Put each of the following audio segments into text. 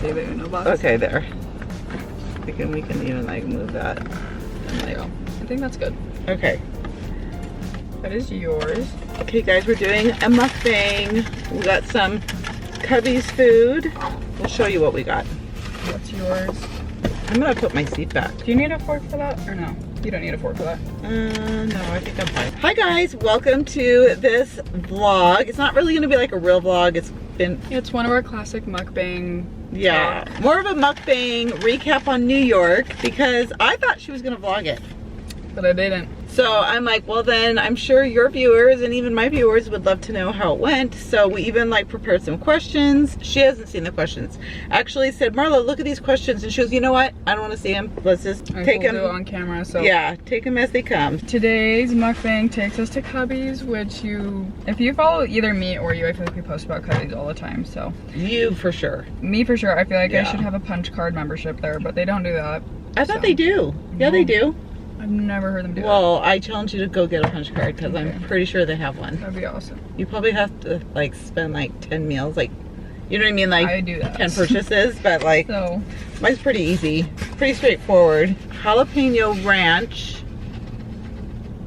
See the Uno box? Okay, there. Thinking we can even like move that. And, like, I think that's good. Okay. That is yours. Okay guys, we're doing a mukbang. We got some Cubbies food. We'll show you what we got. What's yours? I'm gonna put my seat back. Do you need a fork for that or no? You don't need a fork for that. No, I think I'm fine. Hi guys, welcome to this vlog. It's not really gonna be like a real vlog. It's one of our classic mukbang. Yeah, more of a mukbang recap on New York because I thought she was gonna vlog it. But I didn't. So I'm like, well then I'm sure your viewers and even my viewers would love to know how it went. So we even like prepared some questions. She hasn't seen the questions. Actually said, Marla, look at these questions. And she goes, you know what? I don't want to see them. Let's just take them. We'll do it on camera. So yeah, take them as they come. Today's mukbang takes us to Cubbies, which if you follow either me or you, I feel like we post about Cubbies all the time. So you for sure. Me for sure. I feel like Yeah. I should have a punch card membership there, but they don't do that. I thought they do. Yeah, they do. I've never heard them do that. Well, I challenge you to go get a punch card because I'm pretty sure they have one. That'd be awesome. You probably have to like spend like 10 meals, like, you know what I mean? Like I do that. 10 purchases, but like, so mine's pretty easy, pretty straightforward. Jalapeno ranch.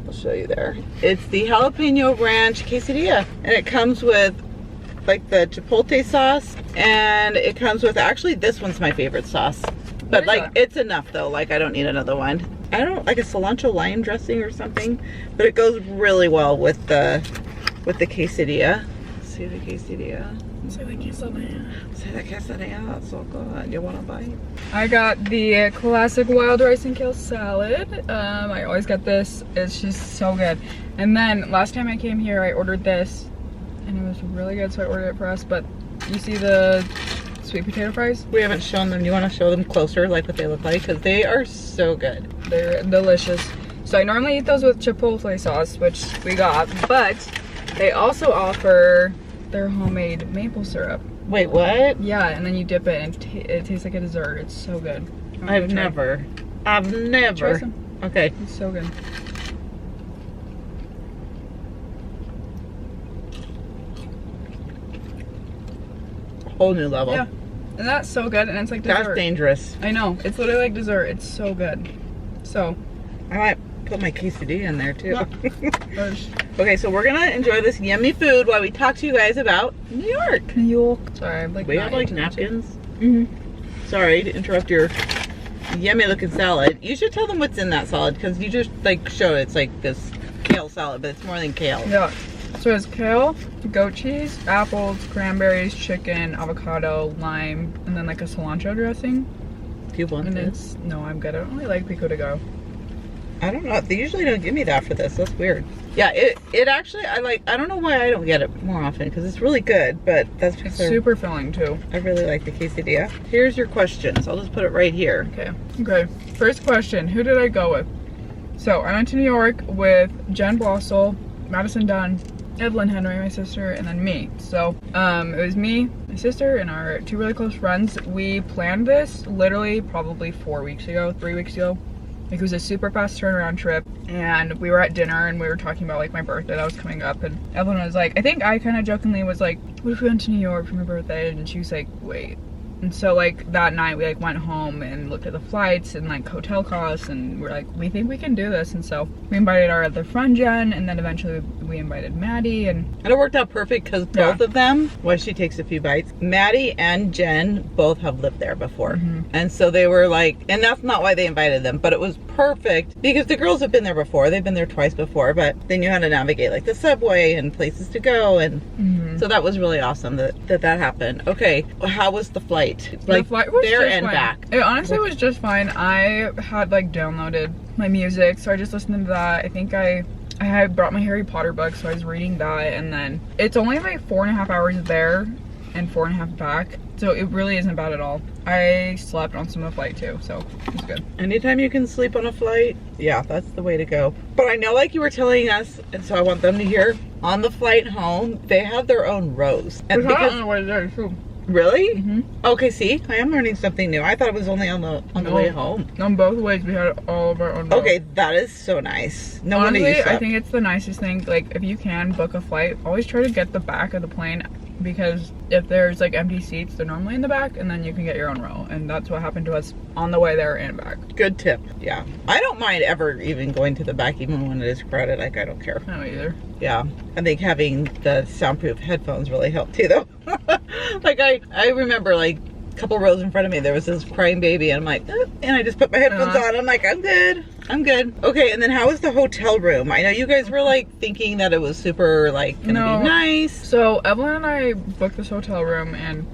I'll show you there. It's the jalapeno ranch quesadilla, and it comes with like the chipotle sauce, and it comes with, actually this one's my favorite sauce, but like it's enough though. Like I don't need another one. I don't like a cilantro lime dressing or something, but it goes really well with the quesadilla. See the quesadilla. say the quesadilla. Say the quesadilla. That's so good. You want a bite? I got the classic wild rice and kale salad. I always get this. It's just so good. And then last time I came here, I ordered this, and it was really good, so I ordered it for us. But you see the sweet potato fries? We haven't shown them. You want to show them closer, like what they look like? Because they are so good. They're delicious. So I normally eat those with chipotle sauce, which we got, but they also offer their homemade maple syrup. Wait, what? Yeah, and then you dip it and it tastes like a dessert. It's so good. I've never. Try some. Okay. It's so good. Whole new level. Yeah. And that's so good, and it's like dessert. That's dangerous. I know. It's literally like dessert. It's so good. So. I might put my quesadilla in there too. Yeah. Okay, so we're gonna enjoy this yummy food while we talk to you guys about New York. New York. Sorry, I'm like. We have like napkins. Mm-hmm. Sorry to interrupt your yummy looking salad. You should tell them what's in that salad because you just like showed it's like this kale salad, but it's more than kale. Yeah. So it's kale, goat cheese, apples, cranberries, chicken, avocado, lime, and then like a cilantro dressing. Do you want And this? no, I'm good. I don't really like pico de gallo. I don't know. They usually don't give me that for this. That's weird. Yeah, it actually, I don't know why I don't get it more often because it's really good, but that's because It's super filling too. I really like the quesadilla. Here's your questions. I'll just put it right here. Okay. First question, who did I go with? So I went to New York with Jen Blossel, Madison Dunn, Evelyn Henry, my sister, and then me. So it was me, my sister, and our two really close friends. We planned this literally probably 3 weeks ago. Like, it was a super fast turnaround trip, and we were at dinner and we were talking about like my birthday that was coming up, and Evelyn was like, I think I kind of jokingly was like, what if we went to New York for my birthday? And she was like, wait. And so like that night we like went home and looked at the flights and like hotel costs, and we're like, we think we can do this. And so we invited our other friend Jen, and then eventually we invited Maddie, and it worked out perfect because both of them, well, she takes a few bites, Maddie and Jen both have lived there before. And so they were like, and that's not why they invited them, but it was perfect because the girls have been there before. They've been there twice before, but then you had to navigate like the subway and places to go, and so that was really awesome that happened. Okay, how was the flight? Like, the flight was there just and fine. back. It honestly was just fine. I had like downloaded my music, so I just listened to that. I think I had brought my Harry Potter book, so I was reading that, and then it's only like 4.5 hours there and 4.5 back, so it really isn't bad at all. I slept on some of the flight too, so it's good. Anytime you can sleep on a flight, yeah, that's the way to go. But I know, like you were telling us, and so I want them to hear, on the flight home, they have their own rows. And because on the way there too. Really? Okay, see, I am learning something new. I thought it was only on the way home. On both ways, we had all of our own rows. Okay, that is so nice. Honestly, I think it's the nicest thing. Like, if you can book a flight, always try to get the back of the plane because if there's like empty seats, they're normally in the back, and then you can get your own row. And that's what happened to us on the way there and back. Good tip. Yeah. I don't mind ever even going to the back, even when it is crowded. Like, I don't care. I don't either. Yeah. I think having the soundproof headphones really helped too, though. Like, I remember, like, a couple rows in front of me, there was this crying baby, and I'm like, and I just put my headphones on. I'm like, I'm good. I'm good. Okay, and then how was the hotel room? I know you guys were like thinking that it was super like gonna be nice. So Evelyn and I booked this hotel room, and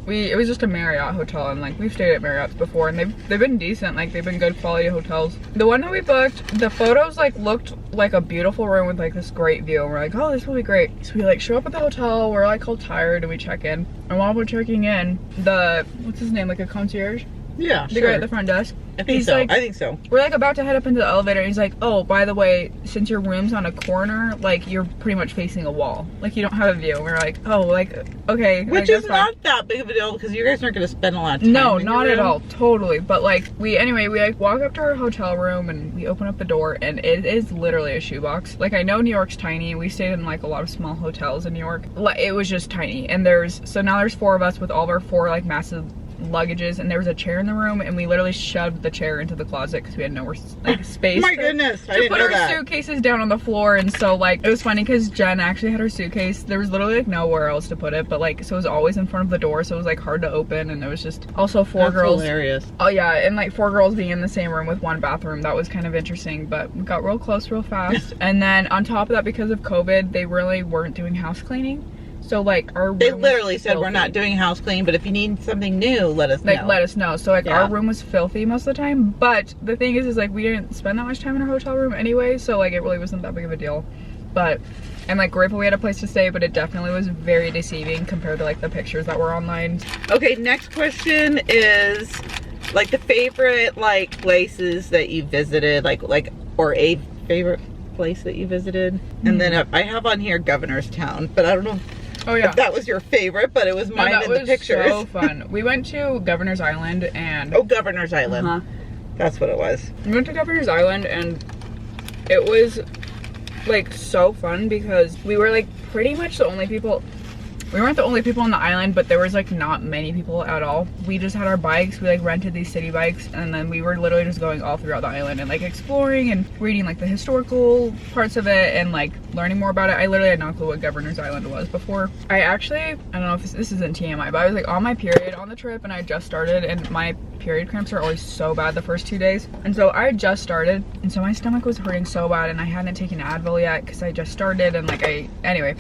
it was just a Marriott hotel, and like we've stayed at Marriott's before, and they've been decent. Like they've been good quality hotels. The one that we booked, the photos like looked like a beautiful room with like this great view, and we're like, oh, this will be great. So we like show up at the hotel, we're like all tired, and we check in. And while we're checking in, what's his name, like a concierge? Yeah, the guy at the front desk. I think so. Like, I think so. We're like about to head up into the elevator, and he's like, oh, by the way, since your room's on a corner, like you're pretty much facing a wall. Like you don't have a view. And we're like, oh, like, okay. Which is not that big of a deal because you guys aren't going to spend a lot of time. No, not at all. Totally. But like we like walk up to our hotel room and we open up the door, and it is literally a shoebox. Like I know New York's tiny. We stayed in like a lot of small hotels in New York. It was just tiny. And so now there's 4 of us with all of our 4 like massive luggages, and there was a chair in the room, and we literally shoved the chair into the closet because we had nowhere like space. My goodness, I didn't know put that. our suitcases down on the floor. And so like it was funny because Jen actually had her suitcase. There was literally like nowhere else to put it, but like so it was always in front of the door, so it was like hard to open. And it was just also 4 girls. Hilarious. Oh yeah, and like 4 girls being in the same room with 1 bathroom. That was kind of interesting, but we got real close real fast. And then on top of that, because of COVID, they really weren't doing house cleaning. So like our room, they literally said, filthy. We're not doing house cleaning, but if you need something new, let us know. Like let us know. So like our room was filthy most of the time, but the thing is like we didn't spend that much time in our hotel room anyway, so like it really wasn't that big of a deal. But I'm like grateful we had a place to stay, but it definitely was very deceiving compared to like the pictures that were online. Okay, next question is like the favorite like places that you visited, like or a favorite place that you visited. And then I have on here Governor's Town, but I don't know. Oh yeah, if that was your favorite, but it was mine in the pictures. So fun. We went to Governor's Island and Governor's Island. That's what it was. We went to Governor's Island, and it was like so fun because we were like pretty much the only people. We weren't the only people on the island, but there was like not many people at all. We just had our bikes. We like rented these city bikes, and then we were literally just going all throughout the island and like exploring and reading like the historical parts of it and like learning more about it. I literally had no clue what Governor's Island was before. I don't know if this isn't TMI, but I was like on my period on the trip, and I just started, and my period cramps are always so bad the first 2 days. And so I just started, and so my stomach was hurting so bad, and I hadn't taken Advil yet because I just started, and like anyway.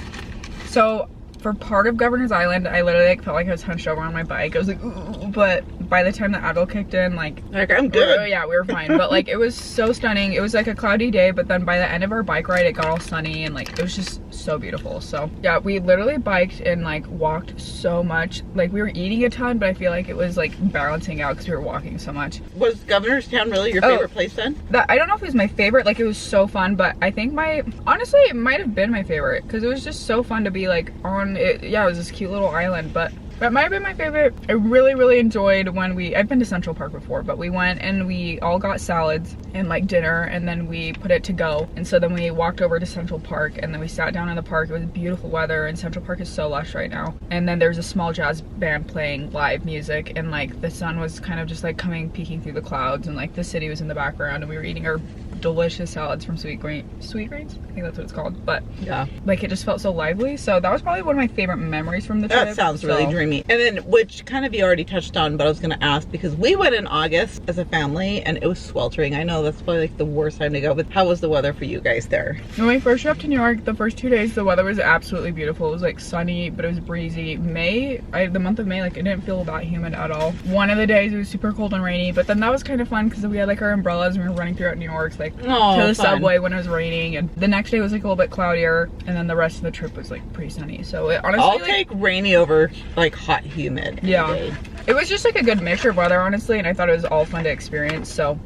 So for part of Governor's Island, I literally like felt like I was hunched over on my bike. I was like, ooh, but by the time the Advil kicked in, like I'm good. Yeah, we were fine. But like it was so stunning. It was like a cloudy day, but then by the end of our bike ride, it got all sunny, and like it was just so beautiful. So yeah, we literally biked and like walked so much. Like we were eating a ton, but I feel like it was like balancing out because we were walking so much. Was Governor's Town really your favorite place then? I don't know if it was my favorite. Like it was so fun, but I think honestly it might have been my favorite because it was just so fun to be like on it. Yeah, it was this cute little island, but that might have been my favorite. I really enjoyed when I've been to Central Park before, but we went and we all got salads and like dinner, and then we put it to go. And so then we walked over to Central Park, and then we sat down in the park. It was beautiful weather, and Central Park is so lush right now. And then there's a small jazz band playing live music, and like the sun was kind of just like peeking through the clouds, and like the city was in the background, and we were eating our delicious salads from Sweet Greens, I think that's what it's called. But yeah, like it just felt so lively. So that was probably one of my favorite memories from the trip. That sounds really dreamy. And then, which kind of you already touched on, but I was going to ask because we went in August as a family, and it was sweltering. I know that's probably like the worst time to go, but how was the weather for you guys there? When we first trip to New York, the first 2 days, the weather was absolutely beautiful. It was like sunny, but it was breezy. The month of May, like it didn't feel that humid at all. One of the days it was super cold and rainy, but then that was kind of fun because we had like our umbrellas and we were running throughout New York, like to the subway when it was raining. And the next day was like a little bit cloudier, and then the rest of the trip was like pretty sunny. So it honestly, I'll take rainy over like hot, humid. Yeah, it was just like a good mixture of weather, honestly, and I thought it was all fun to experience. So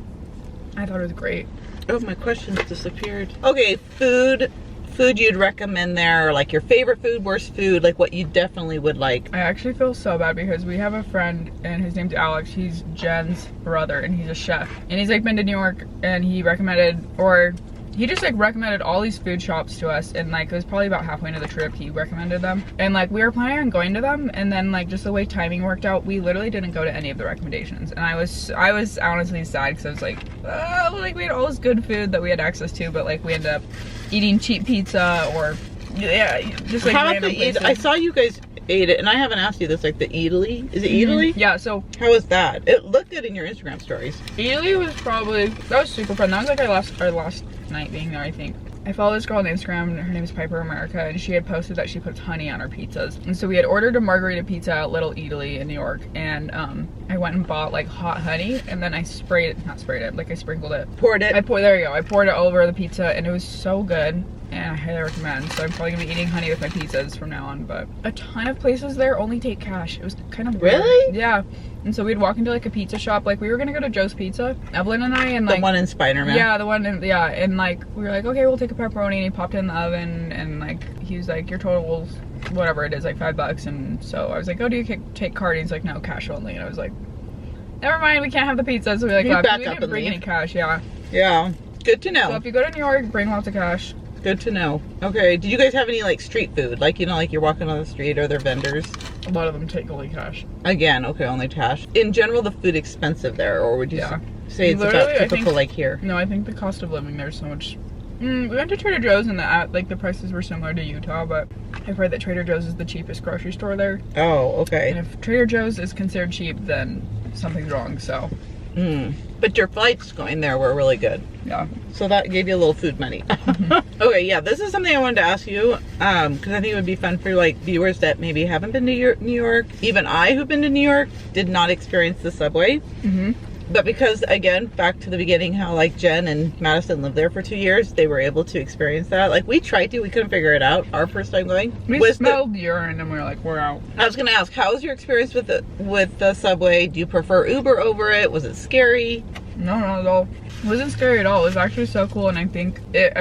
I thought it was great. Oh, my questions disappeared. Okay, food you'd recommend there, or like your favorite food, worst food, like what you definitely would like. I actually feel so bad because we have a friend, and his name's Alex. He's Jen's brother, and he's a chef, and he's like been to New York, and he recommended, or he just like recommended all these food shops to us, and like it was probably about halfway into the trip he recommended them, and like we were planning on going to them, and then like just the way timing worked out, we literally didn't go to any of the recommendations, and I was honestly sad because I was like, oh, like we had all this good food that we had access to, but like we ended up eating cheap pizza or just like random places. I saw you guys ate it, and I haven't asked you this, like the Eataly. Is it Eataly? Yeah, so how was that? It looked good in your Instagram stories. Eataly was that was super fun. That was like our last night being there, I think. I follow this girl on Instagram, her name is Piper America, and she had posted that she puts honey on her pizzas. And so we had ordered a margarita pizza at Little Eataly in New York, and I went and bought like hot honey, and then I sprinkled it. Poured it? There you go. I poured it all over the pizza, and it was so good. And I highly recommend. So I'm probably gonna be eating honey with my pizzas from now on. But a ton of places there only take cash. It was kind of weird. Really? Yeah. And so we'd walk into like a pizza shop. Like we were gonna go to Joe's Pizza, Evelyn and I, and like the one in Spider-Man. Yeah, the one in and like we were like, okay, we'll take a pepperoni. And he popped it in the oven, and like he was like, your total was whatever it is, like $5. And so I was like, oh, do you take card? And he's like, no, cash only. And I was like, never mind, we can't have the pizza. So we like left. We didn't bring any cash. Yeah. Yeah. Good to know. So if you go to New York, bring lots of cash. Good to know. Okay, did you guys have any like street food? Like, you know, like you're walking on the street, or they're vendors? A lot of them take only cash. Again, okay, only cash. In general, the food expensive there, or would you say it's about typical like here? No, I think the cost of living there's so much. We went to Trader Joe's, and the prices were similar to Utah, but I've heard that Trader Joe's is the cheapest grocery store there. Oh, okay. And if Trader Joe's is considered cheap, then something's wrong, so. But your flights going there were really good. Yeah. So that gave you a little food money. Okay, yeah, this is something I wanted to ask you, because I think it would be fun for like viewers that maybe haven't been to New York. Even I, who've been to New York, did not experience the subway. But because, again, back to the beginning, how like Jen and Madison lived there for 2 years, they were able to experience that. Like we tried to, we couldn't figure it out. Our first time going, we smelled urine, and we were like, we're out. I was gonna ask, how was your experience with the subway? Do you prefer Uber over it? Was it scary? No, not at all. It wasn't scary at all. It was actually so cool, and I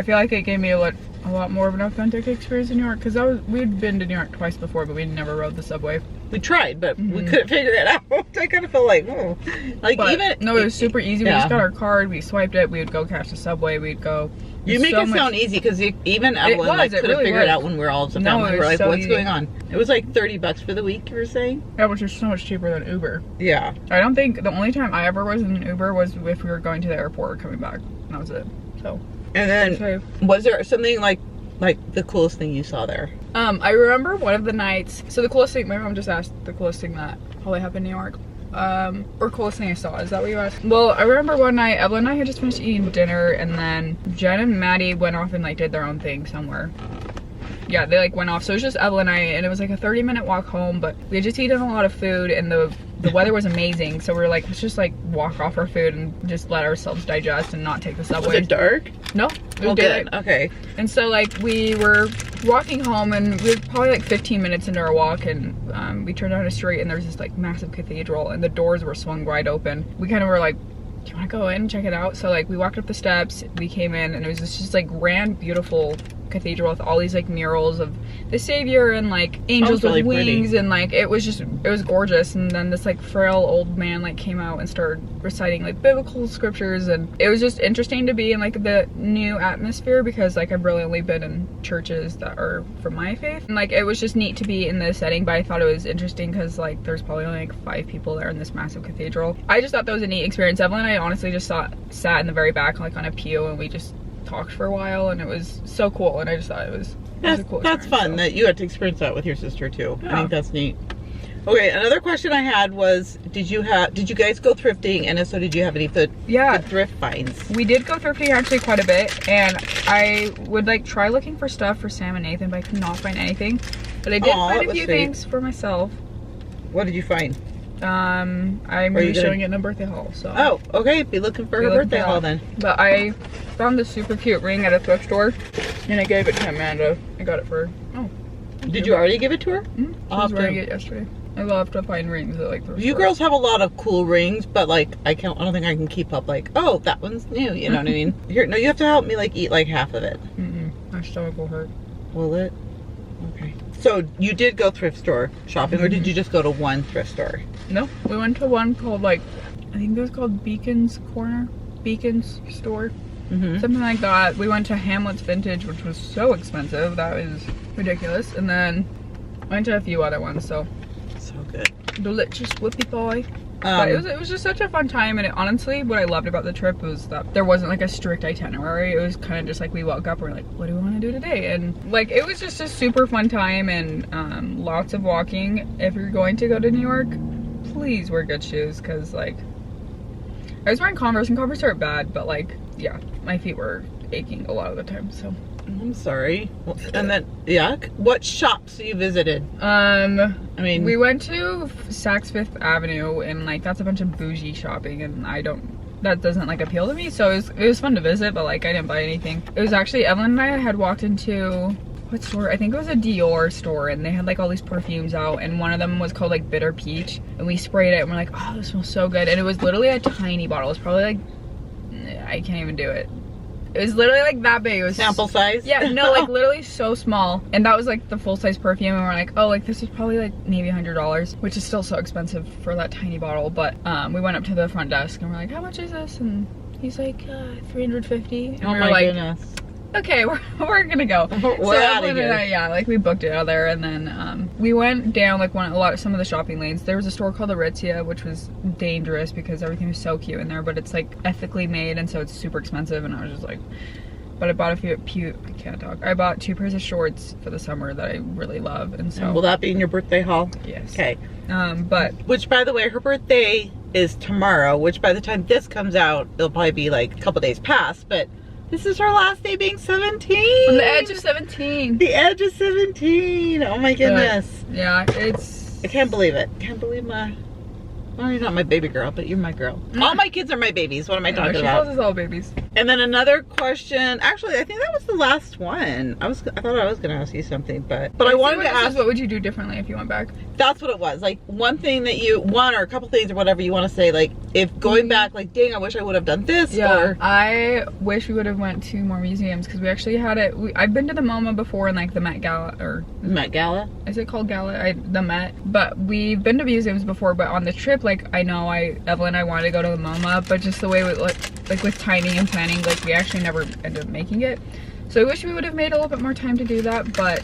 feel like it gave me a lot more of an authentic experience in New York, because we'd been to New York twice before, but we never rode the subway. We tried, but we couldn't figure it out. I kind of felt like, oh, like no, it was super easy. We just got our card, we swiped it, we would go catch the subway, we'd go. You make it sound easy, because even Evelyn couldn't figure it out when we were all as a family. We were like, what's going on? It was like $30 for the week, you were saying? Yeah, which is so much cheaper than Uber. Yeah. I don't think, the only time I ever was in an Uber was if we were going to the airport or coming back. And that was it. So. And then, was there something like the coolest thing you saw there? I remember one of the nights, so the coolest thing, my mom just asked the coolest thing that probably happened in New York. Or coolest thing I saw, is that what you asked? Well, I remember one night, Evelyn and I had just finished eating dinner, and then Jen and Maddie went off and like did their own thing somewhere. Yeah, they like went off, so it was just Evelyn and I, and it was like a 30-minute walk home, but we had just eaten a lot of food, and the weather was amazing, so we were like, let's just like walk off our food and just let ourselves digest and not take the subway. Was it dark? No, it was daylight. Okay. And so like we were walking home, and we were probably like 15 minutes into our walk, and we turned down a street, and there was this like massive cathedral, and the doors were swung wide open. We kind of were like, do you want to go in and check it out? So like we walked up the steps, we came in, and it was just like grand, beautiful cathedral with all these like murals of the Savior and like angels with wings, and like it was gorgeous. And then this like frail old man like came out and started reciting like biblical scriptures, and it was just interesting to be in like the new atmosphere, because like I've really only been in churches that are from my faith, and like it was just neat to be in this setting. But I thought it was interesting because like there's probably only like 5 people there in this massive cathedral. I just thought that was a neat experience. Evelyn and I honestly just sat in the very back like on a pew, and we just talked for a while, and it was so cool, and I just thought it was a cool that's fun that you had to experience that with your sister too. Yeah. I think that's neat. Okay, another question I had was, did you guys go thrifting, and if so, did you have any good thrift finds? We did go thrifting actually quite a bit, and I would like try looking for stuff for Sam and Nathan, but I could not find anything. But I did find a few things for myself. What did you find? I'm going to be showing it in a birthday haul, so. Oh, okay, be looking for her birthday haul then. But I found this super cute ring at a thrift store, and I gave it to Amanda. I got it for her. Did you already give it to her? Mm-hmm. She was wearing it yesterday. I love to find rings at like thrift You stores. girls have a lot of cool rings, but like I don't think I can keep up like, oh, that one's new, you know what I mean? Here, no, you have to help me like eat like half of it. My stomach will hurt. Will it? Okay. So you did go thrift store shopping, or did you just go to one thrift store? No, we went to one called like, I think it was called Beacon's store. something like that. We went to Hamlet's Vintage, which was so expensive. That was ridiculous. And then went to a few other ones. So good. Delicious whoopie pie. But it was just such a fun time, and honestly, what I loved about the trip was that there wasn't like a strict itinerary. It was kind of just like we woke up and we're like, what do we want to do today? And like it was just a super fun time, and lots of walking. If you're going to go to New York, please wear good shoes, because like I was wearing Converse, and Converse aren't bad, but like yeah, my feet were aching a lot of the time. So I'm sorry. And then, yeah, what shops you visited? I mean, we went to Saks Fifth Avenue, and like that's a bunch of bougie shopping, and that doesn't like appeal to me. So it was fun to visit, but like I didn't buy anything. It was actually, Evelyn and I had walked into, what store? I think it was a Dior store, and they had like all these perfumes out, and one of them was called like Bitter Peach, and we sprayed it and we're like, oh, this smells so good. And it was literally a tiny bottle. It was probably like, I can't even do it. It was literally like that big. It was sample size? Yeah, no, like literally so small. And that was like the full-size perfume, and we're like, oh, like this is probably like maybe $100, which is still so expensive for that tiny bottle. But we went up to the front desk and we're like, how much is this? And he's like, $350. And oh we were my like, goodness. Okay, we're gonna go. We're out of here. Yeah, like we booked it out there, and then we went down like some of the shopping lanes. There was a store called Aritzia, which was dangerous because everything was so cute in there, but it's like ethically made, and so it's super expensive. And I was just like, but I bought I can't talk. I bought 2 pairs of shorts for the summer that I really love, and so. And will that be in your birthday haul? Yes. Okay. But which, by the way, her birthday is tomorrow. Which by the time this comes out, it'll probably be like a couple days past, but. This is her last day being 17. On the edge of 17. The edge of 17. Oh my goodness. But, yeah, it's. I can't believe it. Can't believe well, you're not my baby girl, but you're my girl. All my kids are my babies. What am I talking about? She calls us all babies. And then another question. Actually, I think that was the last one. I thought I was going to ask you something, but I wanted to ask. What would you do differently if you went back? That's what it was. Like one thing that one or a couple things or whatever you want to say. Like if going back, like dang, I wish I would have done this. Yeah. Or I wish we would have went to more museums, because we actually had it. I've been to the MoMA before, and like the Met Gala, or Met Gala. Is it called Gala? The Met. But we've been to museums before. But on the trip, like I know Evelyn and I wanted to go to the MoMA, but just the way like with timing and planning, like we actually never ended up making it. So I wish we would have made a little bit more time to do that, but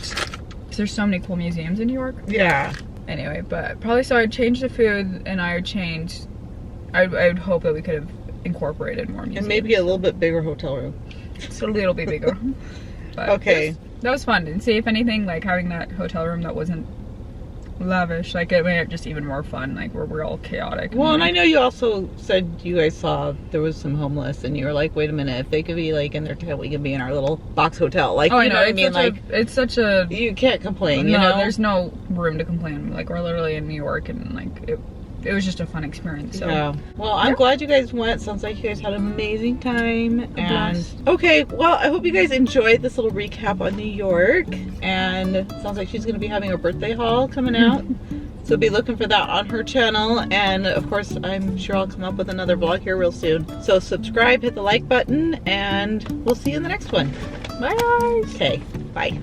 there's so many cool museums in New York. Yeah. Anyway, but probably so I'd change the food, and I would hope that we could have incorporated more museums. And maybe a little bit bigger hotel room. It's a little bit bigger. But okay. That was fun. And see, if anything, like having that hotel room that wasn't lavish, like it made it just even more fun, like we're all chaotic. Well, and I know you also said you guys saw there was some homeless, and you were like, wait a minute, if they could be like in their tent, we could be in our little box hotel. Like, oh, you know what I mean? Like, it's such a, you can't complain. No, you know, there's no room to complain. Like we're literally in New York, and like it was just a fun experience. So. Yeah. Well, I'm glad you guys went. Sounds like you guys had an amazing time. And okay, well, I hope you guys enjoyed this little recap on New York. And it sounds like she's gonna be having a birthday haul coming out. So be looking for that on her channel. And of course, I'm sure I'll come up with another vlog here real soon. So subscribe, hit the like button, and we'll see you in the next one. Bye guys. Okay, bye.